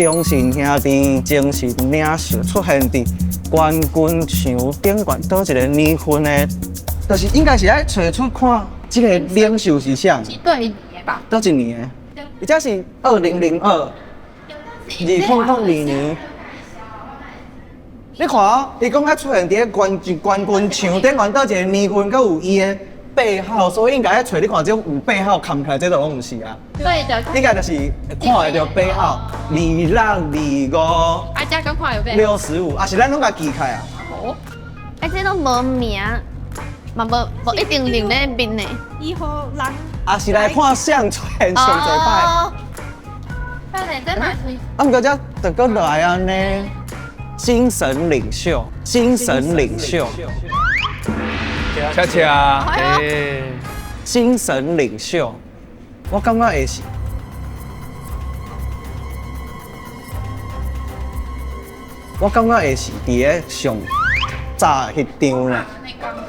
忠信兄弟精神领袖出现伫冠军场顶悬倒一个年份的，就是应该是爱找出看这个领袖是啥？对年的吧？倒一年的？伊这是2002，2002年。你看哦，伊讲较出现伫冠军场顶悬倒一个年份，佮有伊的背号，所以应该爱找你看这种有背号扛起来，这都拢毋是啊。对的。应该就是看会到背号2625。啊，这个看有背。 65，啊是咱拢甲记起啊。哦。这都无名，嘛无一定认咧面的。以后人啊是来看相传上侪摆。哦，快点再买推。啊，毋过这就搁来安尼，精神领袖，精神领袖，恰恰，哎，精神领袖，我感觉会是。我感觉会是伫个上早迄张咧。那尴尬。